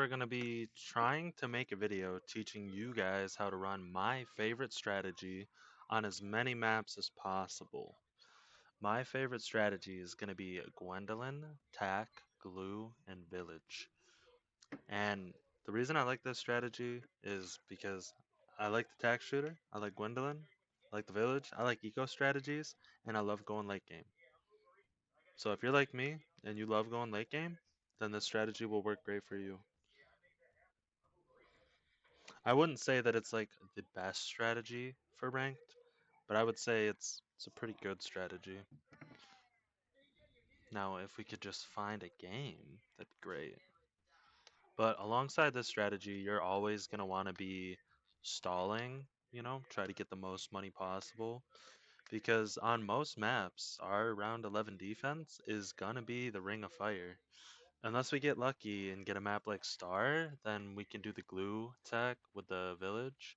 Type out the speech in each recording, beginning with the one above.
we're going to be trying to make a video teaching you guys how to run my favorite strategy on as many maps as possible. My favorite strategy is going to be Gwendolyn, Tack, Glue, and Village. And the reason I like this strategy is because I like the Tack shooter, I like Gwendolyn, I like the Village, I like eco strategies, and I love going late game. So if you're like me and you love going late game, then this strategy will work great for you. I wouldn't say that it's like the best strategy for ranked, but I would say it's a pretty good strategy. Now, if we could just find a game, that'd be great. But alongside this strategy, you're always going to want to be stalling, try to get the most money possible. Because on most maps, our round 11 defense is going to be the Ring of Fire. Unless we get lucky and get a map like Star, then we can do the glue tech with the village.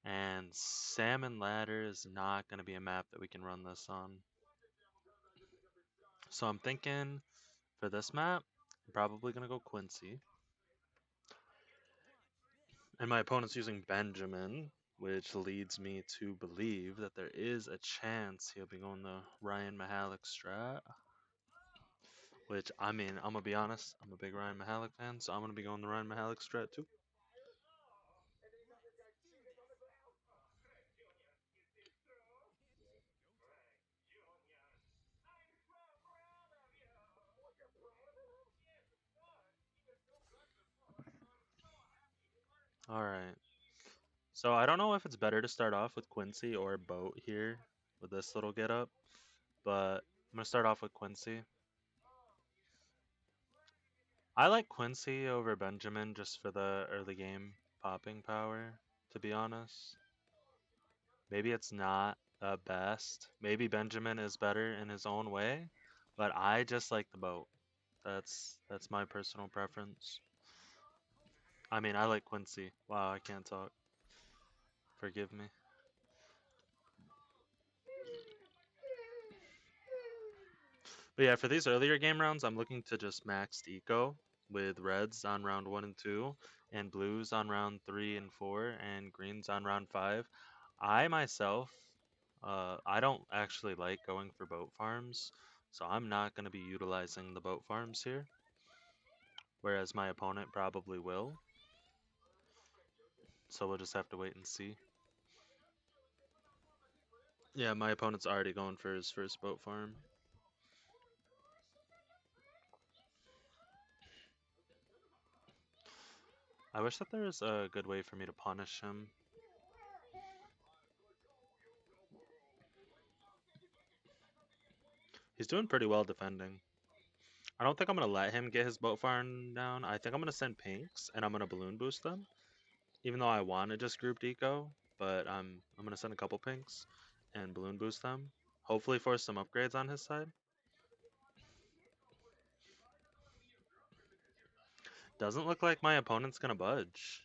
And Salmon Ladder is not going to be a map that we can run this on. So I'm thinking for this map, I'm probably going to go Quincy. And my opponent's using Benjamin, which leads me to believe that there is a chance he'll be going the Ryan Mahalik strat. Which, I mean, I'm going to be honest, I'm a big Ryan Mahalik fan, so I'm going to be going the Ryan Mahalik strat too. Alright. So I don't know if it's better to start off with Quincy or Boat here with this little get up, but I'm going to start off with Quincy. I like Quincy over Benjamin just for the early game popping power, to be honest. Maybe it's not the best. Maybe Benjamin is better in his own way, but I just like the boat. That's my personal preference. I mean, I like Quincy. Wow, I can't talk. Forgive me. But yeah, for these earlier game rounds, I'm looking to just max eco with reds on round 1 and 2, and blues on round 3 and 4, and greens on round 5. I myself, I don't actually like going for boat farms, so I'm not going to be utilizing the boat farms here, whereas my opponent probably will. So we'll just have to wait and see. Yeah, my opponent's already going for his first boat farm. I wish that there was a good way for me to punish him. He's doing pretty well defending. I don't think I'm going to let him get his boat farm down. I think I'm going to send pinks, and I'm going to balloon boost them. Even though I want to just group deco, but I'm going to send a couple pinks and balloon boost them. Hopefully force some upgrades on his side. Doesn't look like my opponent's going to budge.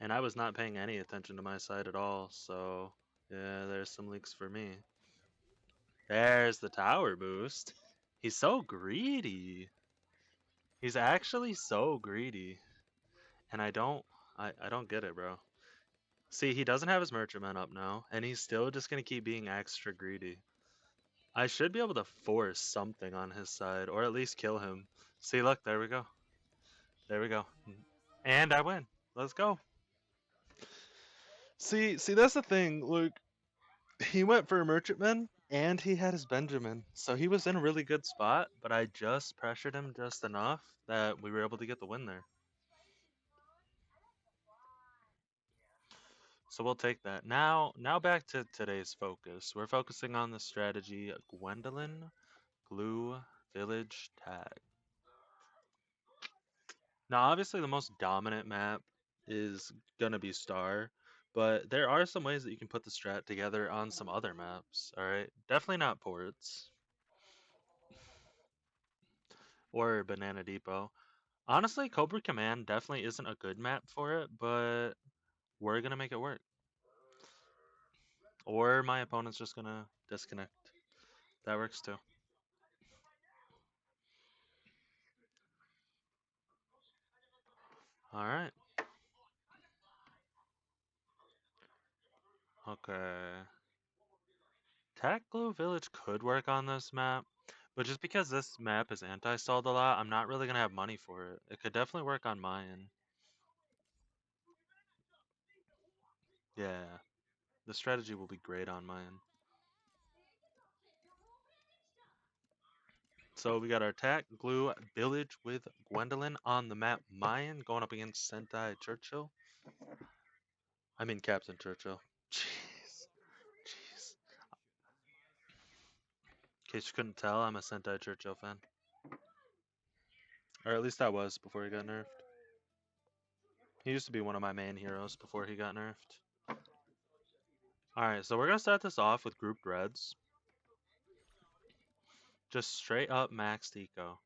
And I was not paying any attention to my side at all, so yeah, there's some leaks for me. There's the tower boost. He's so greedy. He's actually so greedy. And I don't get it, bro. See, he doesn't have his merchantman up now, and he's still just gonna keep being extra greedy. I should be able to force something on his side, or at least kill him. See, look, there we go. There we go. And I win. Let's go. See, that's the thing. Look, he went for a merchantman, and he had his Benjamin, so he was in a really good spot. But I just pressured him just enough that we were able to get the win there. So we'll take that. Now back to today's focus. We're focusing on the strategy Gwendolyn, Glue, Village, Tag. Now, obviously, the most dominant map is gonna be Star, but there are some ways that you can put the strat together on some other maps. All right, definitely not ports or Banana Depot. Honestly, Cobra Command definitely isn't a good map for it, but we're gonna make it work. Or my opponent's just gonna disconnect. That works too. Alright. Okay. Tech Glue Village could work on this map, but just because this map is anti-stalled a lot, I'm not really gonna have money for it. It could definitely work on mine. Yeah. The strategy will be great on mine. So we got our Tech Glue Village with Gwendolyn on the map Mayan going up against Sentai Churchill. I mean Captain Churchill. Jeez. Jeez. In case you couldn't tell, I'm a Sentai Churchill fan. Or at least I was before he got nerfed. He used to be one of my main heroes before he got nerfed. Alright, so we're going to start this off with grouped reds. Just straight up maxed eco.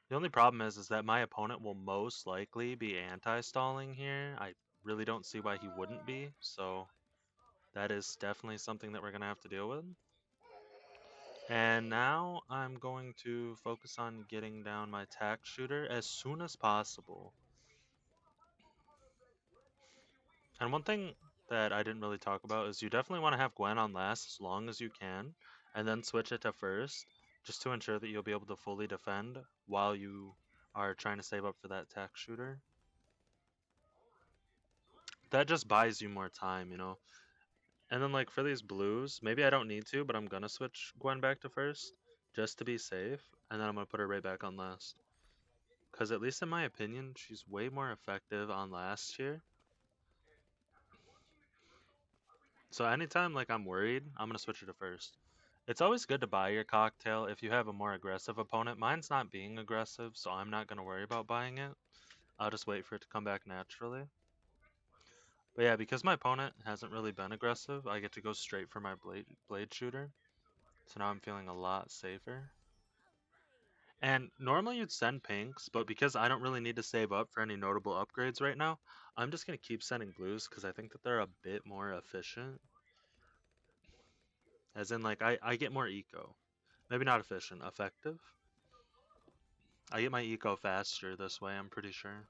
The only problem is that my opponent will most likely be anti-stalling here. I really don't see why he wouldn't be, so that is definitely something that we're going to have to deal with. And now I'm going to focus on getting down my tack shooter as soon as possible. And one thing that I didn't really talk about is you definitely want to have Gwen on last as long as you can, and then switch it to first, just to ensure that you'll be able to fully defend while you are trying to save up for that tack shooter. That just buys you more time, you know? And then like for these blues, maybe I don't need to, but I'm gonna switch Gwen back to first, just to be safe, and then I'm gonna put her right back on last. Because at least in my opinion, she's way more effective on last here. So anytime like I'm worried, I'm gonna switch her to first. It's always good to buy your cocktail if you have a more aggressive opponent. Mine's not being aggressive, so I'm not gonna worry about buying it. I'll just wait for it to come back naturally. But yeah, because my opponent hasn't really been aggressive, I get to go straight for my blade shooter. So now I'm feeling a lot safer. And normally you'd send pinks, but because I don't really need to save up for any notable upgrades right now, I'm just gonna keep sending blues because I think that they're a bit more efficient. As in like I get more eco. Maybe not efficient, effective. I get my eco faster this way, I'm pretty sure.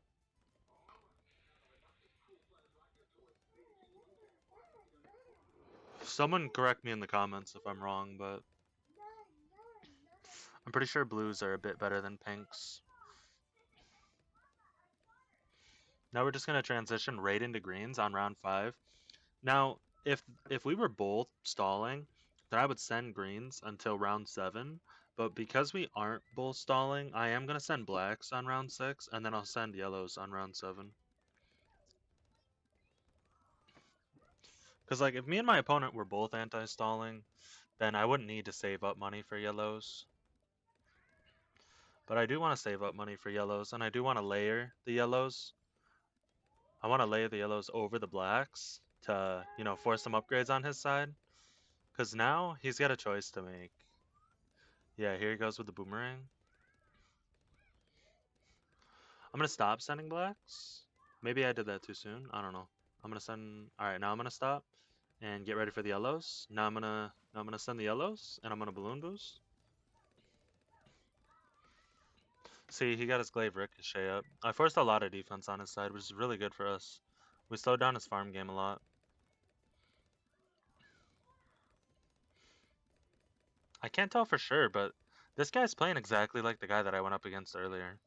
Someone correct me in the comments if I'm wrong, but I'm pretty sure blues are a bit better than pinks. Now we're just going to transition right into greens on round 5. Now, if we were both stalling, then I would send greens until round 7. But because we aren't both stalling, I am going to send blacks on round 6, and then I'll send yellows on round 7. Because like if me and my opponent were both anti-stalling, then I wouldn't need to save up money for yellows. But I do want to save up money for yellows, and I do want to layer the yellows. I want to layer the yellows over the blacks to, you know, force some upgrades on his side. Because now he's got a choice to make. Yeah, here he goes with the boomerang. I'm going to stop sending blacks. Maybe I did that too soon. I don't know. I'm going to send... Alright, now I'm going to stop and get ready for the yellows. Now I'm gonna send the yellows, and I'm going to balloon boost. See, he got his glaive ricochet up. I forced a lot of defense on his side, which is really good for us. We slowed down his farm game a lot. I can't tell for sure, but this guy's playing exactly like the guy that I went up against earlier.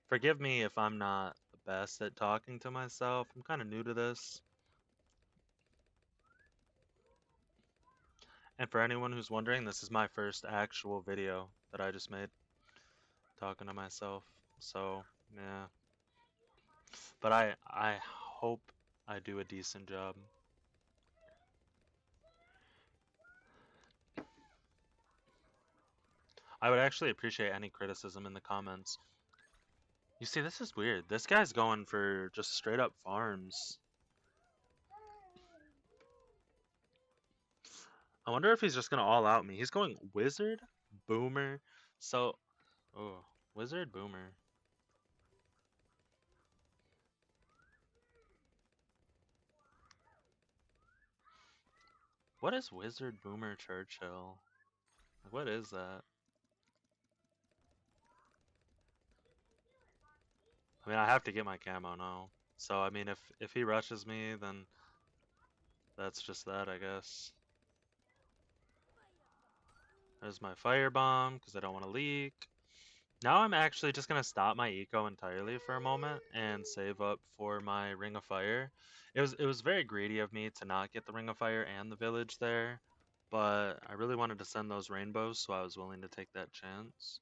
Forgive me if I'm not the best at talking to myself. I'm kind of new to this. And for anyone who's wondering, this is my first actual video that I just made talking to myself. So, yeah. But I hope I do a decent job. I would actually appreciate any criticism in the comments. You see, this is weird. This guy's going for just straight up farms. I wonder if he's just going to all out me. He's going wizard, boomer, So, oh, Wizard Boomer. What is Wizard Boomer Churchill? Like, what is that? I mean, I have to get my camo now. So, I mean, if he rushes me, then that's just that, I guess. There's my firebomb, because I don't want to leak. Now I'm actually just going to stop my eco entirely for a moment and save up for my Ring of Fire. It was very greedy of me to not get the Ring of Fire and the village there, but I really wanted to send those rainbows, so I was willing to take that chance.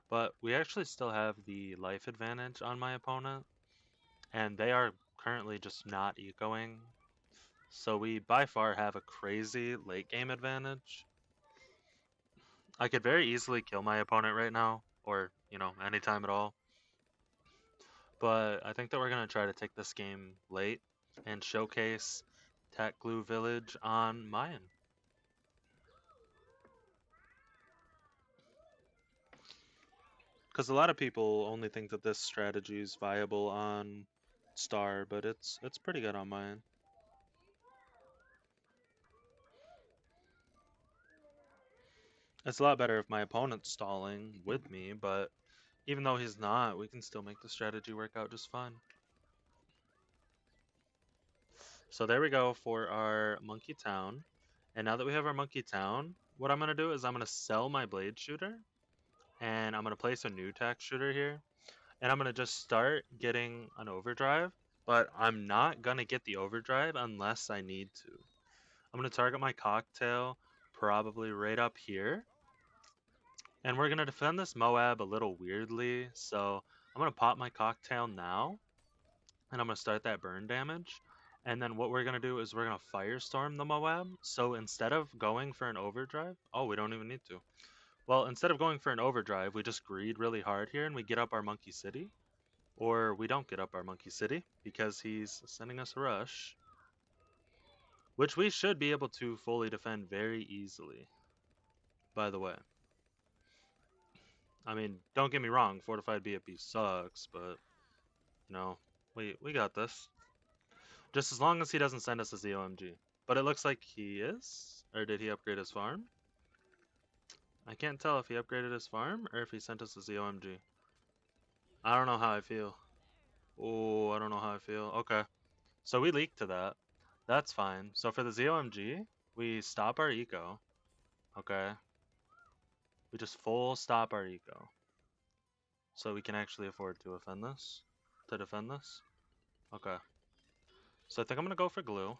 But we actually still have the life advantage on my opponent, and they are currently just not ecoing. So we by far have a crazy late game advantage. I could very easily kill my opponent right now, or, anytime at all. But I think that we're going to try to take this game late and showcase Tech Glue Village on Mayan. Because a lot of people only think that this strategy is viable on Star, but it's pretty good on Mayan. It's a lot better if my opponent's stalling with me, but even though he's not, we can still make the strategy work out just fine. So there we go for our Monkey Town. And now that we have our Monkey Town, what I'm going to do is I'm going to sell my Blade Shooter, and I'm going to place a new tack shooter here. And I'm going to just start getting an overdrive, but I'm not going to get the overdrive unless I need to. I'm going to target my cocktail probably right up here. And we're going to defend this Moab a little weirdly, so I'm going to pop my cocktail now, and I'm going to start that burn damage. And then what we're going to do is we're going to firestorm the Moab. So instead of going for an overdrive, oh, we don't even need to. Well, instead of going for an overdrive, we just greed really hard here and we get up our Monkey City. Or we don't get up our Monkey City because he's sending us a rush, which we should be able to fully defend very easily, by the way. I mean, don't get me wrong, Fortified BFB sucks, but, we got this. Just as long as he doesn't send us a ZOMG. But it looks like he is? Or did he upgrade his farm? I can't tell if he upgraded his farm or if he sent us a ZOMG. I don't know how I feel. Oh, I don't know how I feel. Okay. So we leaked to that. That's fine. So for the ZOMG, we stop our eco. Okay. We just full stop our eco. So we can actually afford to defend this. Okay. So I think I'm going to go for glue.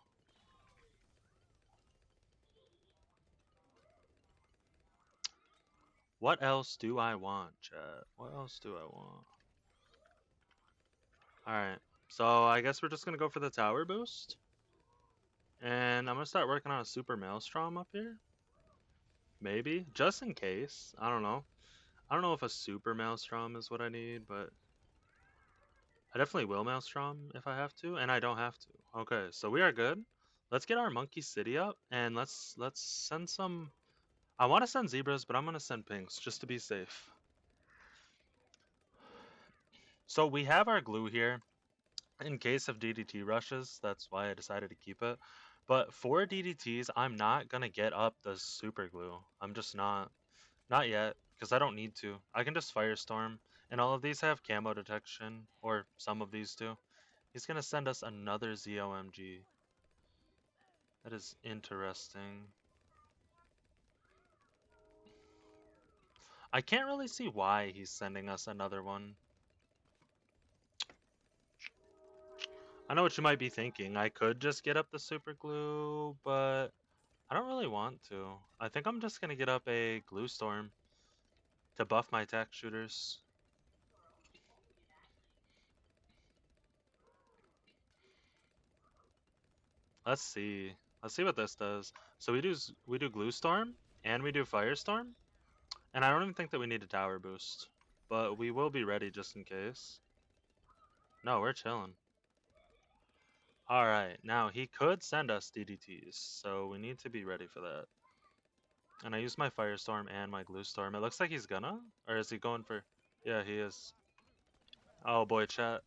What else do I want, chat? What else do I want? Alright. So I guess we're just going to go for the tower boost. And I'm going to start working on a super maelstrom up here. Maybe. Just in case. I don't know. I don't know if a super maelstrom is what I need, but I definitely will maelstrom if I have to, and I don't have to. Okay, so we are good. Let's get our Monkey City up, and let's send some. I want to send zebras, but I'm gonna send pinks just to be safe. So we have our glue here in case of DDT rushes. That's why I decided to keep it. But for DDTs, I'm not gonna get up the super glue. I'm just not. Not yet, because I don't need to. I can just firestorm, and all of these have camo detection, or some of these do. He's gonna send us another ZOMG. That is interesting. I can't really see why he's sending us another one. I know what you might be thinking. I could just get up the super glue, but I don't really want to. I think I'm just gonna get up a glue storm to buff my attack shooters. Let's see. Let's see what this does. So we do glue storm and we do firestorm. And I don't even think that we need a tower boost. But we will be ready just in case. No, we're chilling. Alright, now he could send us DDTs, so we need to be ready for that. And I used my Firestorm and my Glue Storm. It looks like he's gonna? Or is he going for... Yeah, he is. Oh boy, chat.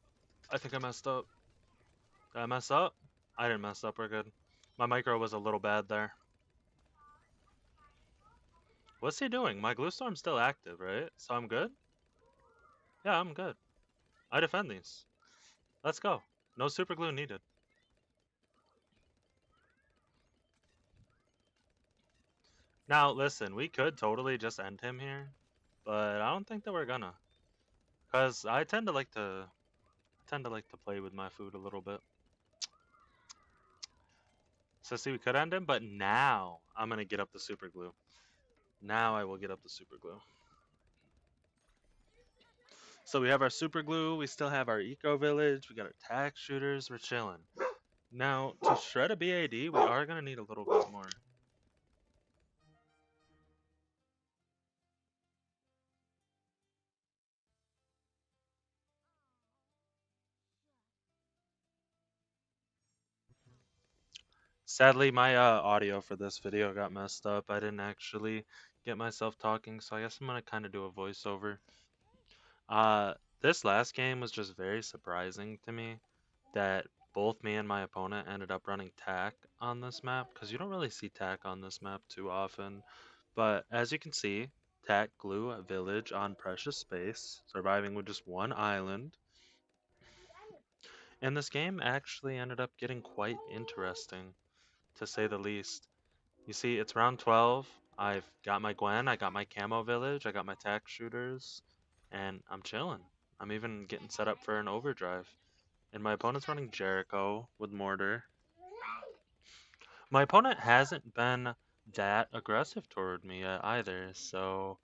I think I messed up. Did I mess up? I didn't mess up, we're good. My micro was a little bad there. What's he doing? My Glue Storm's still active, right? So I'm good? Yeah, I'm good. I defend these. Let's go. No super glue needed. Now, listen, we could totally just end him here, but I don't think that we're gonna. Cause I tend to like to play with my food a little bit. So see, we could end him, but now I'm gonna get up the super glue. Now I will get up the super glue. So we have our super glue, we still have our eco village, we got our tax shooters, we're chilling. Now, to shred a BAD, we are gonna need a little bit more. Sadly, my audio for this video got messed up. I didn't actually get myself talking, so I guess I'm gonna kind of do a voiceover. Uh, this last game was just very surprising to me that both me and my opponent ended up running tack on this map, because you don't really see tack on this map too often. But as you can see, tack glue a village on precious space, surviving with just one island. And this game actually ended up getting quite interesting, to say the least. You see, it's round 12. I've got my Gwen, I got my camo village, I got my tack shooters, and I'm chilling. I'm even getting set up for an overdrive. And my opponent's running Jericho with mortar. My opponent hasn't been that aggressive toward me yet either, so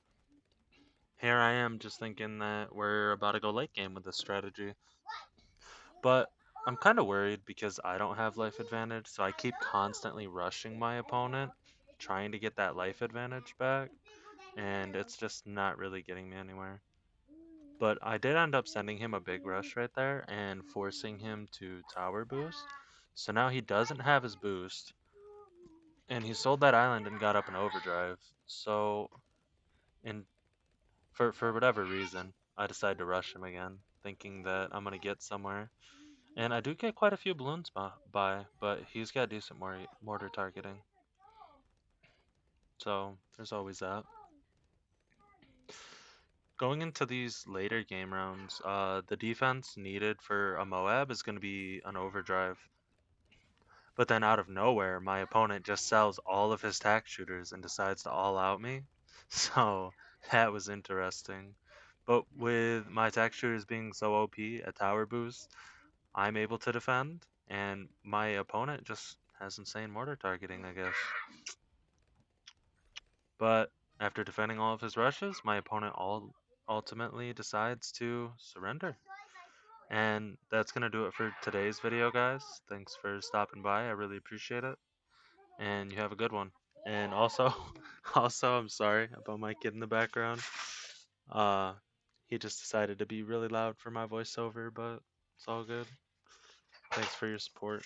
here I am just thinking that we're about to go late game with this strategy. But I'm kind of worried because I don't have life advantage, so I keep constantly rushing my opponent, trying to get that life advantage back, and it's just not really getting me anywhere. But I did end up sending him a big rush right there and forcing him to tower boost. So now he doesn't have his boost, and he sold that island and got up an overdrive. So, in for whatever reason, I decided to rush him again, thinking that I'm gonna get somewhere. And I do get quite a few balloons by, but he's got decent mortar targeting. So there's always that. Going into these later game rounds, the defense needed for a Moab is going to be an overdrive. But then out of nowhere, my opponent just sells all of his tack shooters and decides to all out me. So that was interesting. But with my tack shooters being so OP at tower boost, I'm able to defend, and my opponent just has insane mortar targeting, I guess. But after defending all of his rushes, my opponent ultimately decides to surrender. And that's going to do it for today's video, guys. Thanks for stopping by. I really appreciate it. And you have a good one. And also, also, I'm sorry about my kid in the background. Uh, he just decided to be really loud for my voiceover, but it's all good. Thanks for your support.